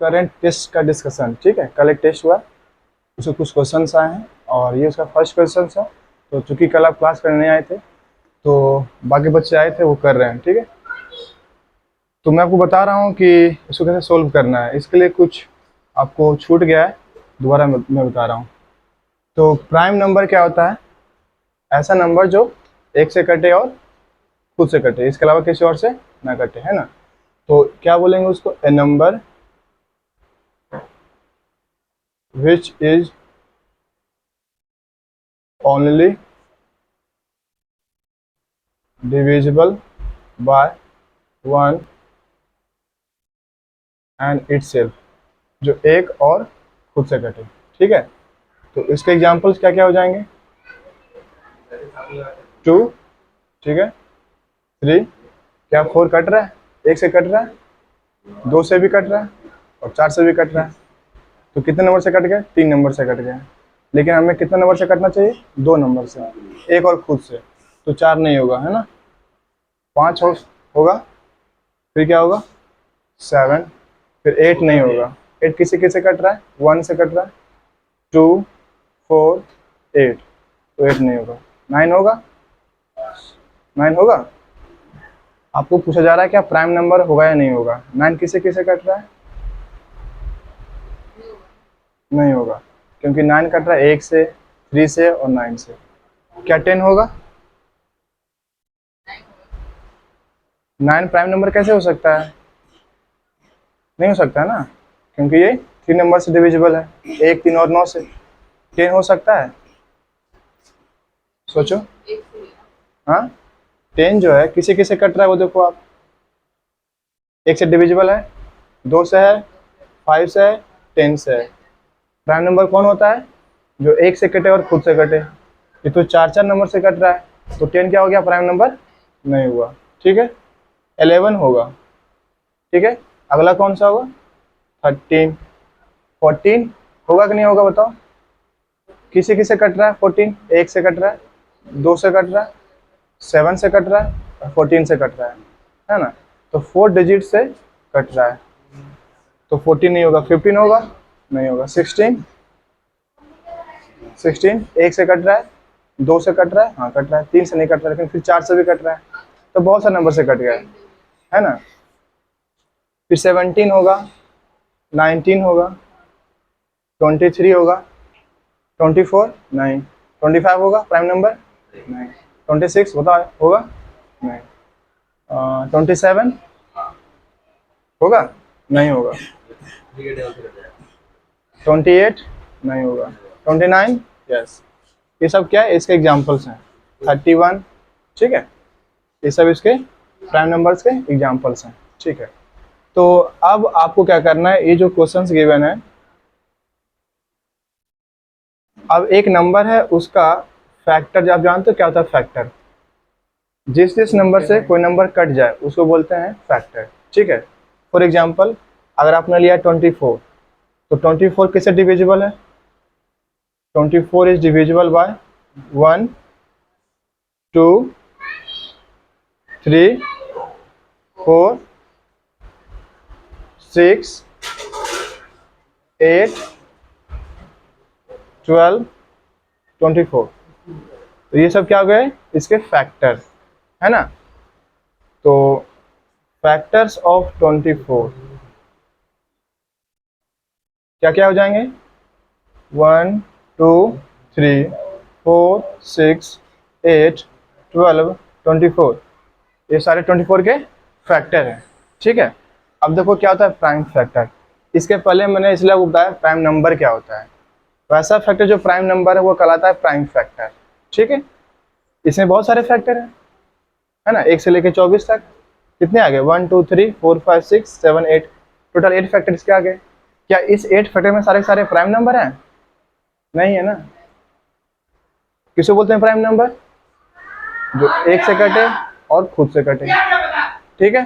Current test का discussion. ठीक है, कल एक टेस्ट हुआ, उसमें कुछ क्वेश्चंस आए हैं और ये उसका फर्स्ट क्वेश्चन है। तो चूंकि कल आप क्लास करने नहीं आए थे तो बाकी बच्चे आए थे वो कर रहे हैं। ठीक है, तो मैं आपको बता रहा हूँ कि इसको कैसे सोल्व करना है। इसके लिए कुछ आपको छूट गया है, दोबारा मैं बता रहा हूँ। तो प्राइम नंबर क्या होता है? ऐसा नंबर जो एक से कटे और खुद से कटे, इसके अलावा किसी और से ना कटे, है ना। तो क्या बोलेंगे उसको? A number which is only divisible by one and itself, जो एक और खुद से कटे। ठीक है, तो इसके एग्जांपल्स क्या क्या हो जाएंगे? 2, ठीक है, 3, क्या 4 कट रहा है? एक से कट रहा है, 2 से भी कट रहा है और 4 से भी कट रहा है। तो कितने नंबर से कट गए? 3 नंबर से कट गए। लेकिन हमें कितने नंबर से कटना चाहिए? 2 नंबर से, एक और खुद से। तो 4 नहीं होगा, है ना। 5 होगा, फिर क्या होगा? 7, फिर 8 नहीं होगा। 8 किसी किसे कट रहा है? 1 से कट रहा है। 2, 4, 8, तो 8 नहीं होगा। 9 होगा? 9 होगा? आपको पूछा जा रहा है क्या प्राइम नंबर होगा या नहीं होगा। 9 किसे किसे कट रहा है? नहीं होगा, क्योंकि 9 कट रहा है 1 से, 3 से और 9 से। क्या 10 होगा? 9 प्राइम नंबर कैसे हो सकता है? नहीं हो सकता है ना, क्योंकि ये 3 नंबर से डिविजिबल है, 1, 3 और 9 से। 10 हो सकता है? सोचो। हाँ, 10 जो है किसे किसे कट रहा है वो देखो आप। 1 से डिविजिबल है, 2 से है, 5 से है, 10 से है। प्राइम नंबर कौन होता है? जो 1 से कटे और खुद से कटे। ये तो 4 नंबर से कट रहा है, तो 10 क्या हो गया? प्राइम नंबर नहीं हुआ। ठीक है, 11 होगा। ठीक है, अगला कौन सा होगा? 13, 14 होगा कि नहीं होगा बताओ। किसे किसे कट रहा है? 14 1 से कट रहा है, 2 से कट रहा है, 7 से कट रहा है और 14 से कट रहा है ना। तो 4 डिजिट से कट रहा है, तो 14 नहीं होगा। 15 होगा? नहीं होगा। 16 1 से कट रहा है, 2 से कट रहा है, हाँ कट रहा है, 3 से नहीं कट रहा है, लेकिन फिर 4 से भी कट रहा है, तो बहुत सारे नंबर से कट गया है ना। फिर 17 होगा, 19 होगा, 23 होगा, 24 नहीं, 25 होगा प्राइम नंबर नहीं, 26 बताओ होगा नहीं, 27 होगा नहीं होगा, 28 नहीं होगा, 29 यस। ये सब क्या है? इसके एग्जाम्पल्स हैं। 31, ठीक है, ये सब इसके प्राइम नंबर्स के एग्जाम्पल्स हैं। ठीक है, तो अब आपको क्या करना है, ये जो क्वेश्चंस गिवन है, अब एक नंबर है उसका फैक्टर, आप जानते हो क्या होता है फैक्टर? जिस जिस नंबर से कोई नंबर कट जाए उसको बोलते हैं फैक्टर। ठीक है, फॉर एग्जांपल अगर आपने लिया 24, तो 24 किससे डिविजिबल है? 24 इज डिविजिबल बाय 1, 2, 3, 4, 6, 8, 12, 24। तो ये सब क्या हो गए? इसके फैक्टर, है ना। तो फैक्टर्स ऑफ 24 क्या क्या हो जाएंगे? 1, 2, 3, 4, 6, 8, 12, 24। ये सारे 24 के फैक्टर हैं। ठीक है, अब देखो क्या होता है प्राइम फैक्टर। इसके पहले मैंने इसलिए आपको बताया प्राइम नंबर क्या होता है। वैसा फैक्टर जो प्राइम नंबर है वो कहलाता है प्राइम फैक्टर। ठीक है, इसमें बहुत सारे फैक्टर हैं, है ना, 1 से लेकर 24 तक। कितने आ गए? 1, 2, 3, 4, 5, 6, 7, 8, टोटल 8 फैक्टर इसके आ गए। क्या इस 8 फैक्टर में सारे सारे प्राइम नंबर हैं? नहीं है ना। किसे बोलते हैं प्राइम नंबर? जो 1 से कटे और खुद से कटे। ठीक है,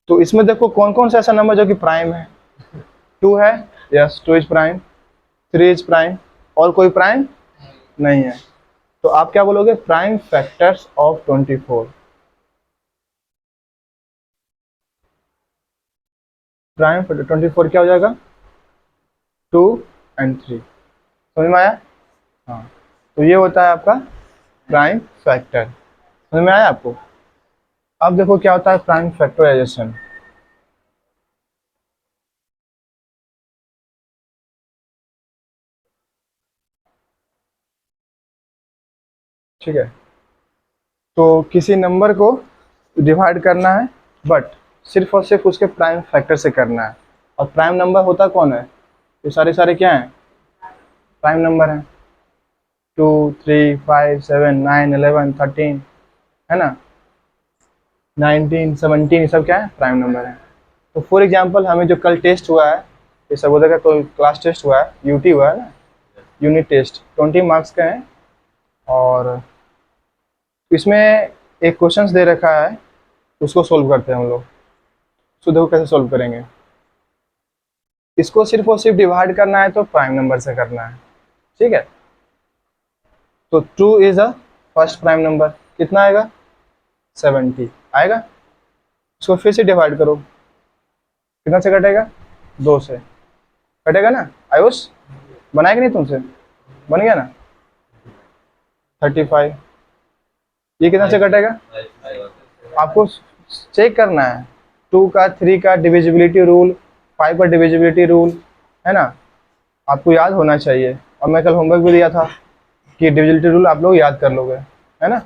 तो इसमें देखो कौन कौन सा ऐसा नंबर जो कि प्राइम है। 2 है, yes 2 is prime, 3 is prime, और कोई प्राइम नहीं है। तो आप क्या बोलोगे? Prime factors of 24। Prime factor 24 क्या हो जाएगा, 2 एंड 3। समझ में आया? हाँ, तो ये होता है आपका प्राइम फैक्टर। समझ में आया आपको? अब देखो क्या होता है प्राइम फैक्टराइजेशन। ठीक है, तो किसी नंबर को डिवाइड करना है, बट सिर्फ और सिर्फ उसके प्राइम फैक्टर से करना है। और प्राइम नंबर होता कौन है? ये सारे सारे क्या हैं? प्राइम नंबर हैं। 2, 3, 5, 7, 9, 11, 13, है ना, 19, 17, ये सब क्या है? प्राइम नंबर है। तो फॉर एग्जांपल हमें जो कल टेस्ट हुआ है, ये सर्वोदय का कोई क्लास टेस्ट हुआ है, यूटी हुआ है ना, यूनिट टेस्ट 20 मार्क्स का है। और इसमें एक क्वेश्चंस दे रखा है, उसको सोल्व करते हैं हम लोग। तो देखो कैसे सोल्व करेंगे। इसको सिर्फ और सिर्फ डिवाइड करना है तो प्राइम नंबर से करना है। ठीक है, तो 2 is a first prime number, कितना आएगा? 70 आएगा। इसको फिर से डिवाइड करो, कितना से कटेगा? 2 से कटेगा ना। आयुष बनाएगा नहीं तुमसे? बन गया ना। 35, ये कितना से कटेगा? आपको चेक करना है 2 का, 3 का डिविजिबिलिटी रूल, 5 का डिविजिबिलिटी रूल, है ना, आपको याद होना चाहिए। और मैं कल होमवर्क भी दिया था कि डिविजिबिलिटी रूल आप लोग याद कर लोगे, है ना।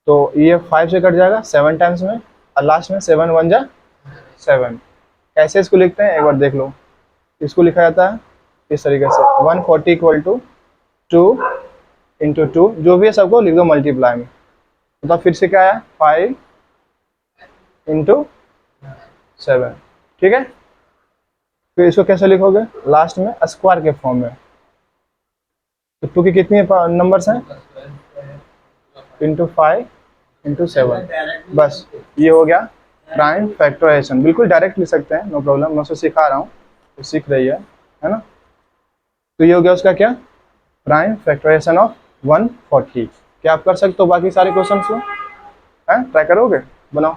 तो ये 5 से कट जाएगा 7 टाइम्स में, और लास्ट में 7 1 जा 7। कैसे इसको लिखते हैं एक बार देख लो। इसको लिखा जाता है इस तरीके से, 140 इक्वल टू 2 इंटू 2, जो भी है सबको लिख दो मल्टीप्लाई में। मतलब फिर से क्या है, 5 इंटू 7। ठीक है, फिर इसको कैसे लिखोगे? लास्ट में स्क्वायर के फॉर्म में। तो 2 की कितनी नंबर्स हैं? Into 5 into 7। बस ये हो गया प्राइम फैक्टराइजेशन। बिल्कुल डायरेक्ट लिख सकते हैं, नो प्रॉब्लम, मैं उसे सिखा रहा हूँ, तो सीख रही है ना। तो ये हो गया उसका क्या, प्राइम फैक्टराइजेशन ऑफ 140। क्या आप कर सकते हो बाकी सारे क्वेश्चन को? हैं, ट्राई करोगे? बनाओ,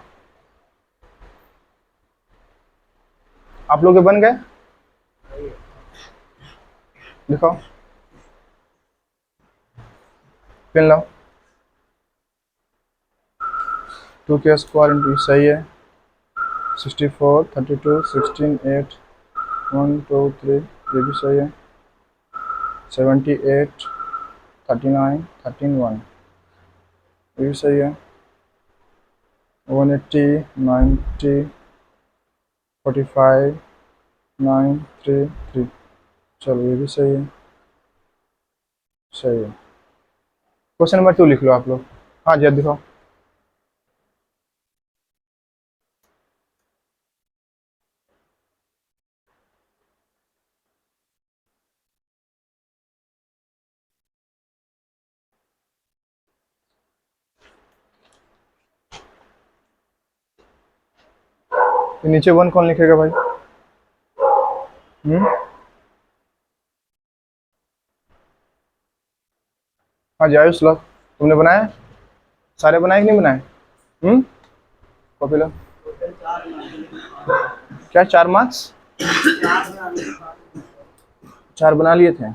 आप लोग के बन गए? लिखो, पेन लाओ। 2 के स्क्वायर इंटू, सही है, 64, 32, 16, 8, 1 2 3, ये भी सही है, 78, 39, 13, 1, ये भी सही है, 180, 90, 45, 9, 3, 3, चलो ये भी सही है, सही है। क्वेश्चन नंबर 2 लिख लो आप लोग। हाँ जी, अब दिखाओ। तो नीचे 1 कौन लिखेगा भाई? हम्म, हाँ जी आयुष लो, तुमने बनाया? सारे बनाए कि नहीं बनाए? कॉपी लो। क्या 4 मार्क्स? 4 बना लिए थे?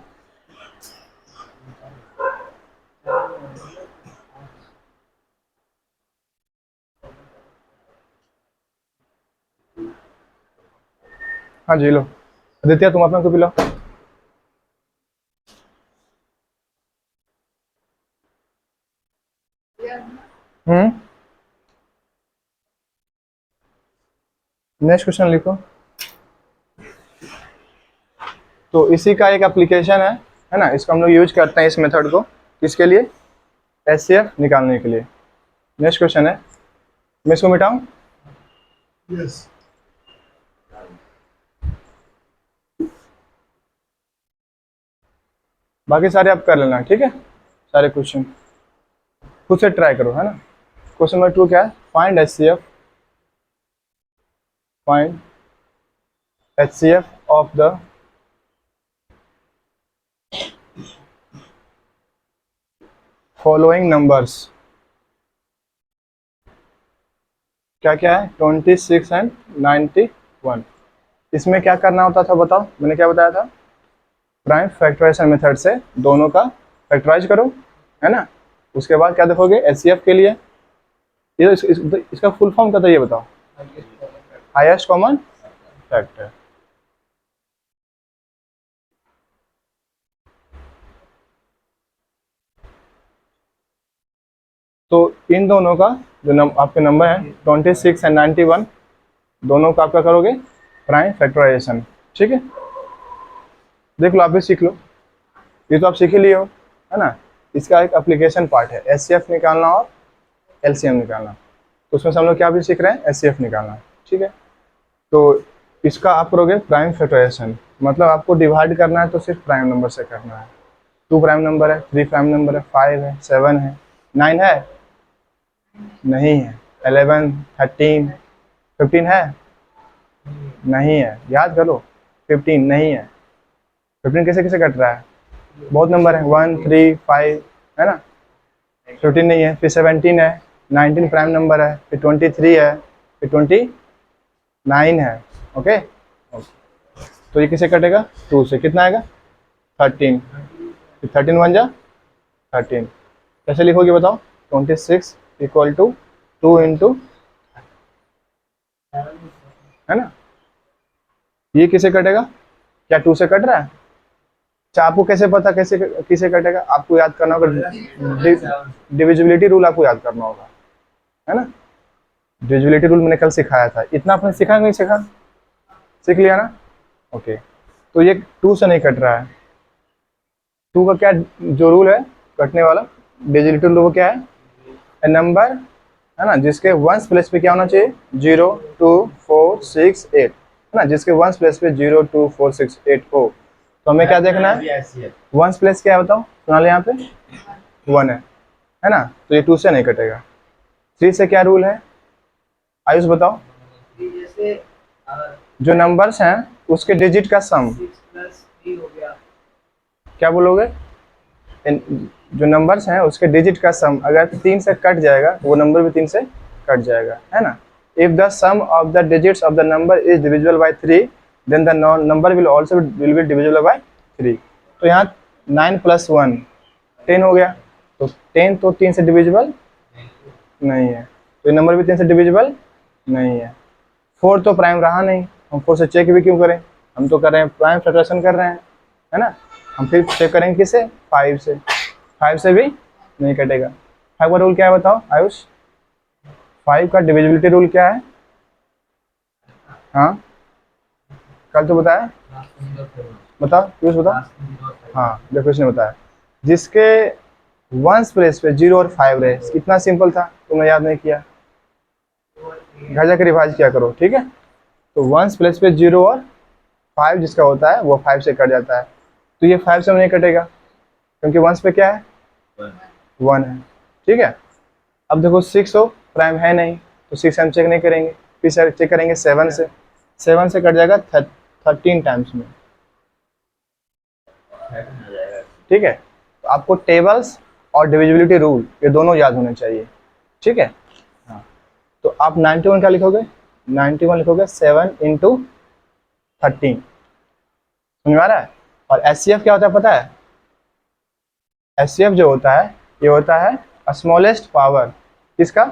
हाँ जी लो, आदित्य तुम अपना कॉपी लो। नेक्स्ट क्वेश्चन लिखो। तो इसी का एक एप्लीकेशन है ना, इसको हम लोग यूज करते हैं इस मेथड को, किसके लिए? एचसीएफ निकालने के लिए। नेक्स्ट क्वेश्चन है, मैं इसको मिटाऊं? यस। बाकी सारे आप कर लेना, ठीक है, सारे क्वेश्चन खुद से ट्राई करो, है ना। क्वेश्चन नंबर 2 क्या है? Find HCF, find HCF of the following numbers. क्या क्या है? 26 एंड 91। इसमें क्या करना होता था बताओ, मैंने क्या बताया था? प्राइम फैक्टराइजेशन मेथड से दोनों का फैक्टराइज करो, है ना। उसके बाद क्या देखोगे एचसीएफ के लिए, ये इसका फुल फॉर्म क्या था ये बताओ? Highest common factor. तो इन दोनों का जो आपके नंबर है 26 एंड 91, दोनों का आप क्या करोगे? Prime factorisation. ठीक है, देख लो, आप भी सीख लो, ये तो आप सीख ही लिए हो, है ना। इसका एक एप्लीकेशन पार्ट है, एचसीएफ निकालना और एलसीएम निकालना। तो उसमें से हम लोग क्या भी सीख रहे हैं? एचसीएफ निकालना। ठीक है, तो इसका आप करोगे प्राइम फैक्टराइजेशन, मतलब आपको डिवाइड करना है तो सिर्फ प्राइम नंबर से करना है। 2 प्राइम नंबर है, 3 प्राइम नंबर है, 5 है, 7 है, 9 है, नहीं है, 11, 13, 15 है, नहीं है, याद करो, 15 नहीं है। 15 कैसे कैसे कट रहा है? बहुत नंबर है, 1, 3, 5, है ना। 15 नहीं है, फिर 17 है, 19 प्राइम नंबर है, फिर 23 है, फिर 29 है। ओके, तो ये किसे कटेगा? 2 से। कितना आएगा? 13। फिर 13 बन जा 13। कैसे लिखोगे बताओ? 26 इक्वल टू 2 इंटू, है ना। ये किसे कटेगा? क्या 2 से कट रहा है? अच्छा, आपको कैसे पता कैसे किसे कटेगा? आपको याद करना होगा, डिविजिबिलिटी रूल आपको याद करना होगा, है ना। डिविजिबिलिटी रूल मैंने कल सिखाया था, इतना आपने सीखा नहीं सीखा? सीख लिया ना। ओके, तो ये 2 से नहीं कट रहा है। 2 का क्या जो रूल है कटने वाला, डिविजिबिलिटी रूल, वो क्या है? ए नंबर, है ना, जिसके वंस प्लेस पे क्या होना चाहिए? 0, 2, 4, 6, 8, है ना, जिसके वंस प्लेस पे 0, 2, 4, 6, 8 हो। तो हमें क्या देखना है? वंस प्लेस क्या है बताओ? सुना यहाँ पे 1 है ना, तो ये 2 से नहीं कटेगा। 3 से क्या रूल है आयुष बताओ? जो नंबर्स हैं उसके डिजिट का सम, क्या बोलोगे? जो नंबर्स हैं उसके डिजिट का सम अगर 3 से कट जाएगा, वो नंबर भी 3 से कट जाएगा, है ना। If the sum of the digits of the number is divisible by 3, then the number will also will be divisible by 3। तो यहाँ 9 + 1 10 हो गया, तो 10 तो 3 से डिविजिबल नहीं है, तो ये नंबर भी 3 से डिविजिबल नहीं है। 4 तो प्राइम रहा नहीं, हम 4 से चेक भी क्यों करें? हम तो कर रहे हैं प्राइम फैक्टराइजेशन कर रहे हैं, है ना। हम फिर चेक करेंगे किससे? 5 से। 5 से भी नहीं कटेगा। 5 का रूल क्या है बताओ आयुष? 5 का डिविजिबिलिटी रूल क्या है? हाँ, कल तो बताया, बताओ आयुष बताओ। हाँ देखो, इसने बताया जिसके वंस प्लेस पे 0 और 5 रहे, इतना सिंपल था, तुमने याद नहीं किया, घर जाकर रिवाइज किया करो, ठीक है। तो वंस प्लेस पे 0 और 5 जिसका होता है वो 5 से कट जाता है, तो ये 5 से नहीं कटेगा क्योंकि वंस पे क्या है? 1 है, ठीक है। अब देखो 6 हो, प्राइम है नहीं, तो 6 हम चेक नहीं करेंगे, फिर चेक करेंगे 7 से। 7 से कट जाएगा 13 टाइम्स में, ठीक है। तो आपको टेबल्स और डिविजिबिलिटी रूल ये दोनों याद होने चाहिए, ठीक है। हाँ, तो आप 91 क्या लिखोगे? 91 लिखोगे 7 इंटू 13, समझ में आ रहा है। और एचसीएफ क्या होता है पता है? एचसीएफ जो होता है ये होता है स्मॉलेस्ट पावर, किसका?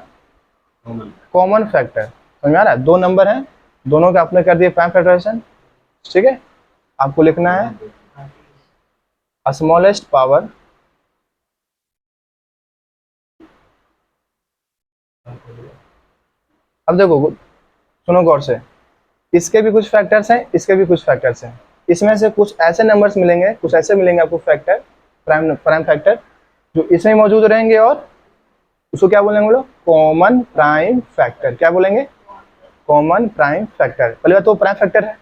कॉमन फैक्टर, समझ में आ रहा है। 2 नंबर हैं, दोनों का आपने कर दिया प्राइम फैक्टराइजेशन, ठीक है। आपको लिखना है स्मॉलेस्ट पावर अब देखो सुनो गौर से, इसके भी कुछ फैक्टर्स हैं, इसके भी कुछ फैक्टर्स हैं। इसमें से कुछ ऐसे नंबर्स मिलेंगे, कुछ ऐसे मिलेंगे आपको फैक्टर, प्राइम फैक्टर, जो इसमें मौजूद रहेंगे और उसको क्या बोलेंगे हम लोग? Common prime factor. क्या बोलेंगे? Common prime factor. पहले बात तो प्राइम फैक्टर है,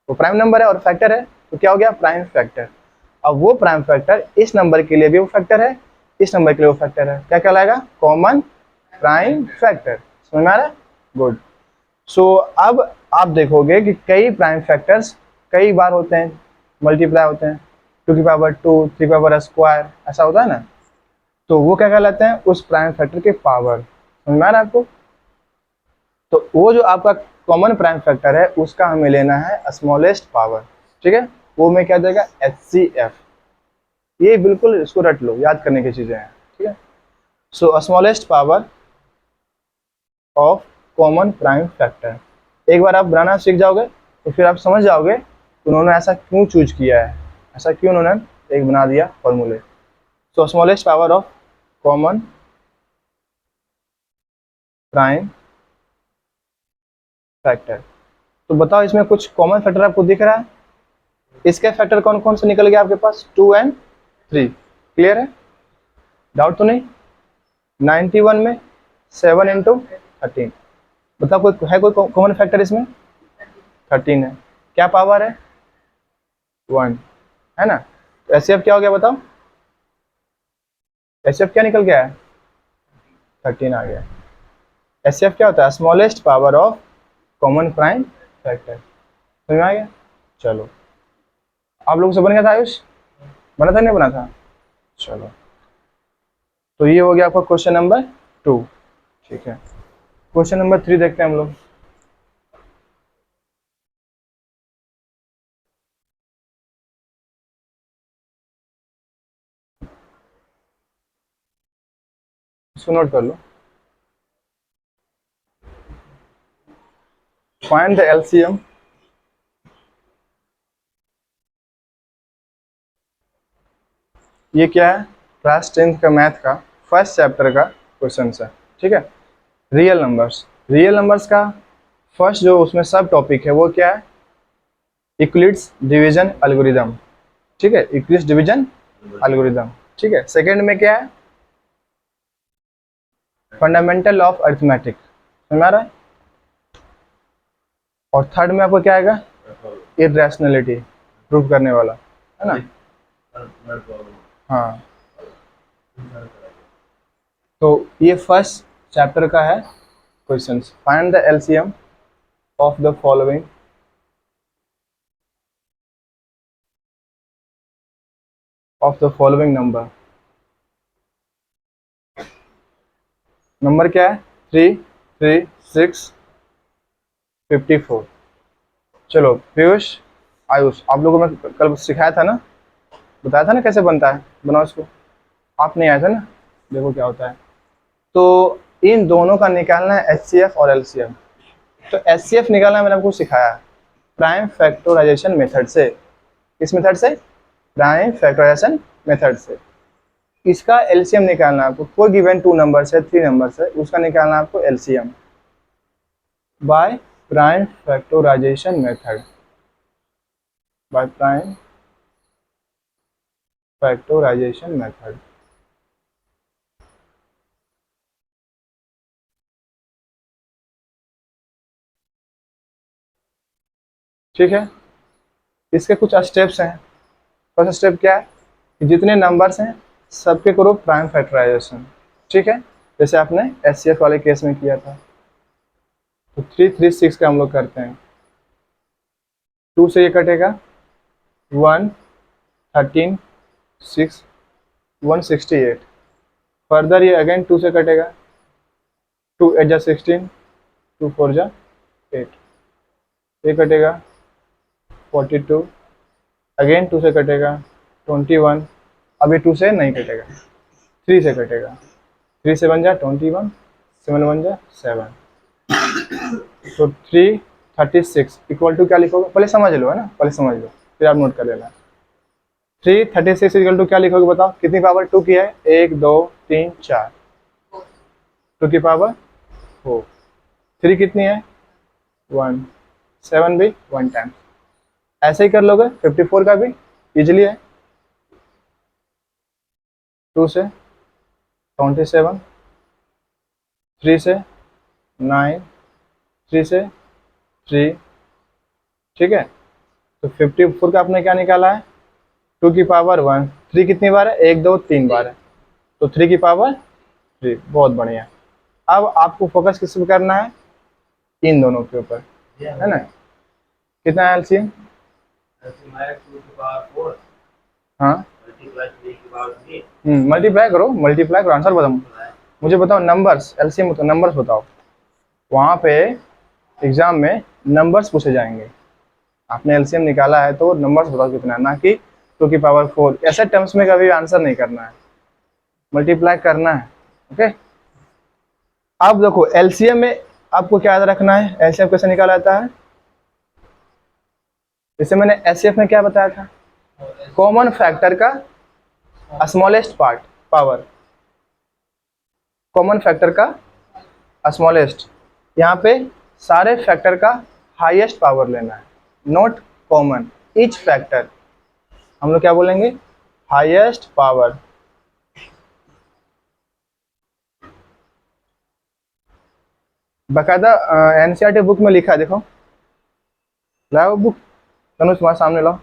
वो प्राइम नंबर है और फैक्टर है, तो क्या हो गया? Prime factor. अब वो प्राइम फैक्टर इस नंबर के लिए भी वो फैक्टर है, इस नंबर के लिए वो फैक्टर है, क्या कहलाएगा? Common prime factor. समझ में आ रहा है? गुड। सो अब आप देखोगे कि कई प्राइम फैक्टर्स कई बार होते हैं, मल्टीप्लाई होते हैं, 2 की पावर 2, 3 पावर स्क्वायर, ऐसा होता है ना, तो वो क्या कहलाते हैं? उस प्राइम फैक्टर के पावर। समझ में आ रहा है आपको? तो वो जो आपका कॉमन प्राइम फैक्टर है उसका हमें लेना है स्मॉलेस्ट पावर, ठीक है, वो में क्या देगा HCF। ये बिल्कुल इसको रट लो, याद करने की चीजें हैं, ठीक है। सो smallest power of common prime factor, एक बार आप बनाना सीख जाओगे तो फिर आप समझ जाओगे उन्होंने ऐसा क्यों चूज किया है, ऐसा क्यों उन्होंने एक बना दिया फॉर्मूले। सो smallest power of common prime factor, तो बताओ इसमें कुछ कॉमन फैक्टर आपको दिख रहा है? इसके फैक्टर कौन कौन से निकल गया आपके पास? 2 और 3, क्लियर है, डाउट तो नहीं? 91 में 7 इंटू 13, बताओ कोई है कोई कॉमन फैक्टर इसमें? 13 है, क्या पावर है? 1 है ना। तो HCF क्या हो गया बताओ? HCF क्या निकल गया है? 13 आ गया। HCF क्या होता है? Smallest power of common prime factor, समझ में आ गया? चलो, आप लोगों से बन गया था आयुष? बना था नहीं बना था? चलो, तो ये हो गया आपका क्वेश्चन नंबर 2, ठीक है। क्वेश्चन नंबर 3 देखते हैं हम लोग। इसको नोट कर लो। फाइंड द LCM ये क्या है? क्लास 10th का मैथ का फर्स्ट चैप्टर का क्वेश्चन है, ठीक है। रियल नंबर्स, रियल नंबर्स का फर्स्ट जो उसमें सब टॉपिक है वो क्या है? यूक्लिड्स डिवीजन एल्गोरिदम, ठीक है, यूक्लिड्स डिवीजन एल्गोरिदम, ठीक है। सेकंड में क्या है? फंडामेंटल ऑफ अरिथमेटिक, समझ में आ रहा है? और थर्ड में आपको क्या आएगा? इररेशनलिटी प्रूव करने वाला, है ना? हाँ, तो ये फर्स्ट चैप्टर का है question. Find the LCM of the following number. Number क्या है? 3, 3, 6, 54। चलो पीयूष, आयुष, आप लोगों को मैं कल सिखाया था ना, बताया था ना कैसे बनता है, बनाओ इसको। आप नहीं आए थे ना, देखो क्या होता है। तो इन दोनों का निकालना है HCF और LCM। तो HCF निकालना मैंने आपको सिखाया प्राइम फैक्टराइजेशन मेथड से। किस मेथड से? प्राइम फैक्टराइजेशन मेथड से। इसका LCM निकालना है आपको, कोई गिवन 2 नंबर है, 3 नंबर है, उसका निकालना है आपको LCM by prime factorisation method, by prime factorisation method. ठीक है, इसके कुछ स्टेप्स हैं। फर्स्ट स्टेप क्या है कि जितने नंबर्स हैं सबके करो प्राइम फैक्टराइजेशन, ठीक है, जैसे आपने HCF वाले केस में किया था। तो 3, 3, 6 का हम लोग करते हैं। 2 से ये कटेगा 1, 13, 6, 168। फर्दर ये अगेन 2 से कटेगा, 2 8 जा 16, 2 4 जा 8। ये कटेगा 42, अगेन 2 से कटेगा 21। अभी 2 से नहीं कटेगा, 3 से कटेगा, 3 से 1 जा 21, 7 1 जा 7। तो 336 इक्वल टू क्या लिखोगे? पहले समझ लो, है ना, पहले समझ लो फिर आप नोट कर लेना। 336 इक्वल टू क्या लिखोगे बताओ? कितनी पावर 2 की है? 1 2 3 4, 2 की पावर 4। 3 कितनी है? 1, 7 भी 1 टाइम। ऐसे ही कर लोगे 54 का भी, इजिली है। 2 से 27, 3 से 9, 3 से 3, ठीक है। तो 54 का आपने क्या निकाला है? 2 की पावर 1। 3 कितनी बार है? 1 2 3 बार है, तो 3 की पावर 3। बहुत बढ़िया। अब आपको फोकस किस पे करना है? इन दोनों के ऊपर, है ना। कितना है LCM? हाँ, मल्टीप्लाई करो, मल्टीप्लाई करो, आंसर बताओ। मुझे बताओ नंबर्स, LCM बताओ, नंबर्स बताओ। वहाँ पे एग्जाम में नंबर्स पूछे जाएंगे। आपने एलसीएम निकाला है तो नंबर्स बताओ कितना है, ना कि 2 की पावर 4। ऐसे टर्म्स में कभी आंसर नहीं करना है, मल्टीप्लाई करना है। ओके, अब देखो एलसीएम में आपको क्या याद रखना है, एलसीएम कैसे निकाला जाता है। जैसे मैंने एचसीएफ में क्या बताया था, कॉमन फैक्टर का smallest part power, common factor का स्मॉलेस्ट। यहाँ पे सारे फैक्टर का हाईएस्ट पावर लेना है, नॉट कॉमन, ईच फैक्टर हम लोग क्या बोलेंगे, हाईएस्ट पावर। बाकायदा एनसीईआरटी बुक में लिखा है, देखो लाओ बुक, तनुज तुम्हारे सामने लाओ।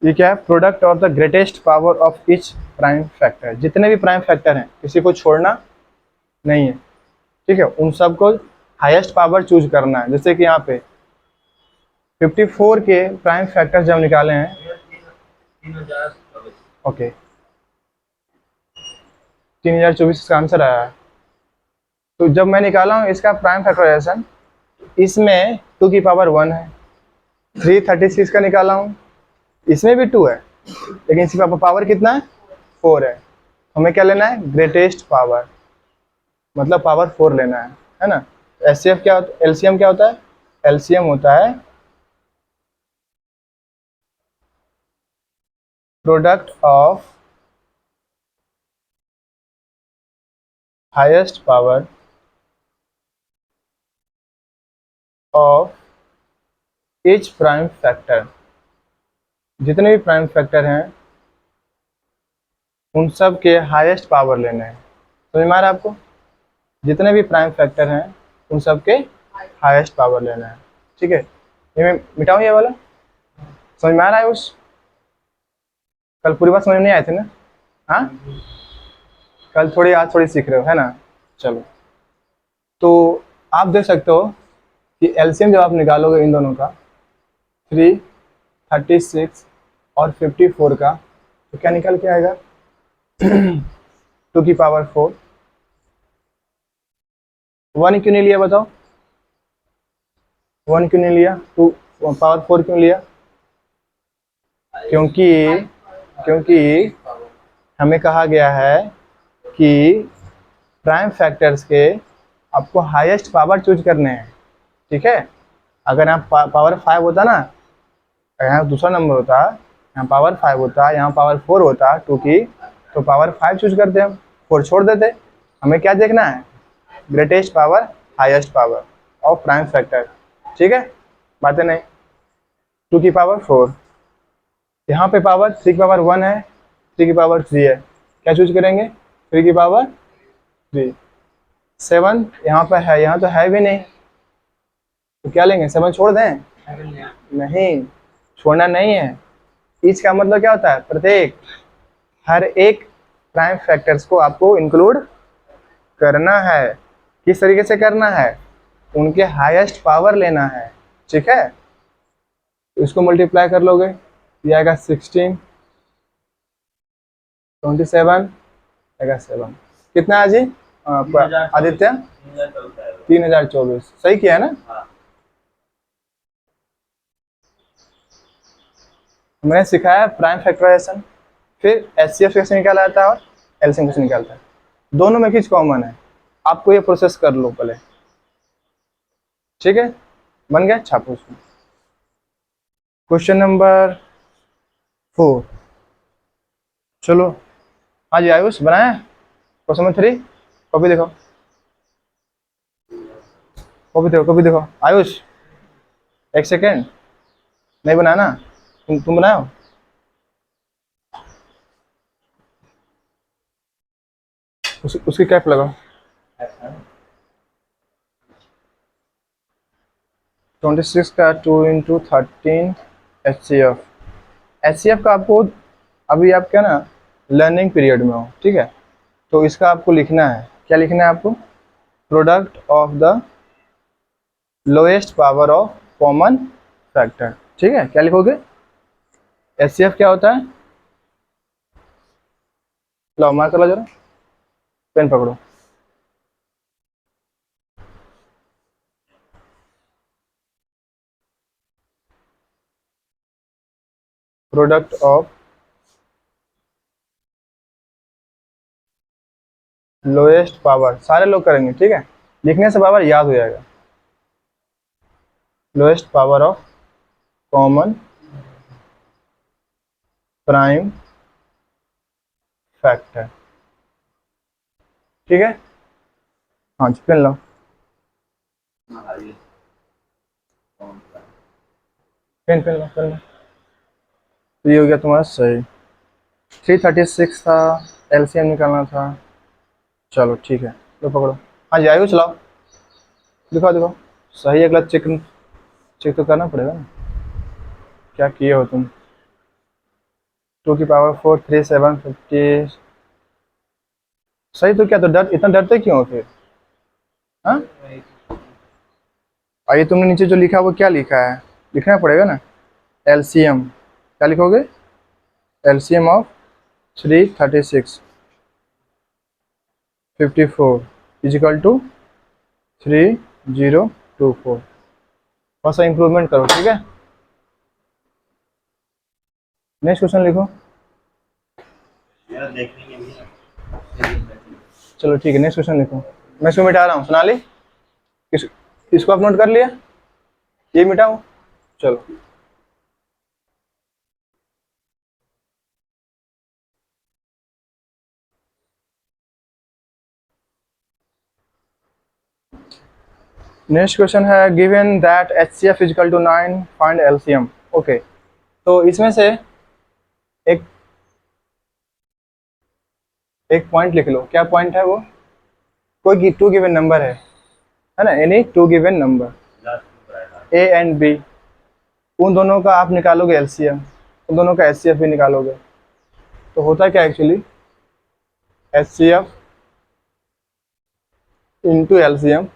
ये क्या है, product of the greatest power of each prime factor. जितने भी प्राइम फैक्टर हैं किसी को छोड़ना नहीं है, ठीक है, उन सबको हाईएस्ट पावर चूज करना है। जैसे कि यहाँ पे 54 के प्राइम फैक्टर जब निकाले हैं, ओके 3024 इसका आंसर आया है। तो जब मैं निकाला हूँ इसका प्राइम फैक्टराइजेशन, इसमें 2 की पावर 1 है, 336 का निकाला हूँ, इसमें भी 2 है, लेकिन इसकी पावर कितना है, 4 है। हमें क्या लेना है, ग्रेटेस्ट पावर, मतलब पावर 4 लेना है ना। एचसीएफ क्या होता है, एलसीएम क्या होता है, एलसीएम होता है product of highest power of each prime factor. जितने भी प्राइम फैक्टर हैं उन सब के हाईएस्ट पावर लेने हैं। समझ में आ रहा है आपको, जितने भी प्राइम फैक्टर हैं उन सब के हाईएस्ट पावर लेना है, ठीक है। ये मैं मिटाऊं ये वाला, समझ में आ रहा है उस, कल पूरी बात समझ में नहीं आए थे ना, हाँ कल थोड़ी आज थोड़ी सीख रहे हो, है ना। चलो, तो आप देख सकते हो कि एलसीएम जब आप निकालोगे इन दोनों का, 336 और 54 का, तो क्या निकल के आएगा 2 की पावर 4। 1 क्यों नहीं लिया बताओ, 1 क्यों नहीं लिया, 2 पावर 4 क्यों लिया, क्योंकि हमें कहा गया है कि प्राइम फैक्टर्स के आपको हाईएस्ट पावर चूज करने हैं, ठीक है। अगर यहाँ पावर 5 होता ना, यहाँ दूसरा नंबर होता, यहाँ पावर 5 होता, यहाँ पावर 4 होता 2 की, तो पावर 5 चूज करते हम, 4 छोड़ देते। हमें क्या देखना है, greatest power, highest power of prime factor, ठीक है, बातें नहीं। 2 की पावर 4, यहाँ पे पावर 3 की पावर 1 है, 3 की पावर 3 है, क्या चूज करेंगे, 3 की पावर 3। 7 यहाँ पे है, यहाँ तो है भी नहीं, तो क्या लेंगे, 7 छोड़ दें, नहीं छोड़ना नहीं है। ईच का मतलब क्या होता है, प्रत्येक, हर एक प्राइम फैक्टर्स को आपको इंक्लूड करना है। किस तरीके से करना है, उनके हाईएस्ट पावर लेना है, ठीक है। इसको मल्टीप्लाई कर लोगे, ये आएगा 16, 27 आएगा 7, कितना है जी आदित्य, 3024, सही किया है ना। मैंने सिखाया प्राइम फैक्टराइजेशन, फिर एचसीएफ कैसे निकाला जाता है और एलसीएम कैसे निकालता है, दोनों में किस कॉमन है, आपको ये प्रोसेस कर लो पहले, ठीक है। बन गया, छापो उसको। क्वेश्चन नंबर 4, चलो हाँ जी आयुष बनाया क्वेश्चन नंबर 3, कॉपी देखो, कॉपी देखो, कॉपी देखो आयुष, एक सेकेंड, नहीं बनाया ना, तुम बनाओ। उसकी कैप लगाओ, 26 का 2 × 13 एचसीएफ। एचसीएफ का आपको, अभी आप क्या ना लर्निंग पीरियड में हो, ठीक है, तो इसका आपको लिखना है, क्या लिखना है आपको, product of the lowest power of common factor. ठीक है, क्या लिखोगे? एचसीएफ क्या होता है? लो मार्क करो जरा, पेन पकड़ो। प्रोडक्ट ऑफ लोएस्ट पावर, सारे लोग करेंगे, ठीक है, लिखने से पावर याद हो जाएगा। Lowest power of common prime factor. ठीक है, हाँ जी, पेन लो। पेन पेन लो, पेन लो। तो ये हो गया तुम्हारा सही। 336 था, एलसीएम निकालना था। चलो ठीक है, लो पकड़ो। हाँ जी, आयु चलाओ, दिखाओ दिखाओ। सही, अगला चेक चेक तो करना पड़ेगा ना, क्या किए हो तुम। 2 की पावर 4 3 7 50। सही तो क्या, तो डर इतना डरते क्यों हो फिर? हाँ, और ये तुमने नीचे जो लिखा है वो क्या लिखा है, लिखना पड़ेगा ना। एलसीएम क्या लिखोगे? LCM of 336 54 is equal to 3024। थोड़ा सा इंप्रूवमेंट करो, ठीक है। नेक्स्ट क्वेश्चन लिखो। चलो ठीक है, नेक्स्ट क्वेश्चन लिखो। मैं इसको मिटा रहा हूँ, सुना ली? इसको आप नोट कर लिया, ये मिटाऊं? चलो। नेक्स्ट क्वेश्चन है, given that HCF is equal to 9, find LCM। Okay, तो इसमें से एक एक पॉइंट लिख लो। क्या पॉइंट है वो? कोई टू गिवन नंबर है ना, any two given number A and B, उन दोनों का आप निकालोगे एलसीएम, उन दोनों का एचसीएफ भी निकालोगे। तो होता क्या एक्चुअली, एचसीएफ इंटू एलसीएम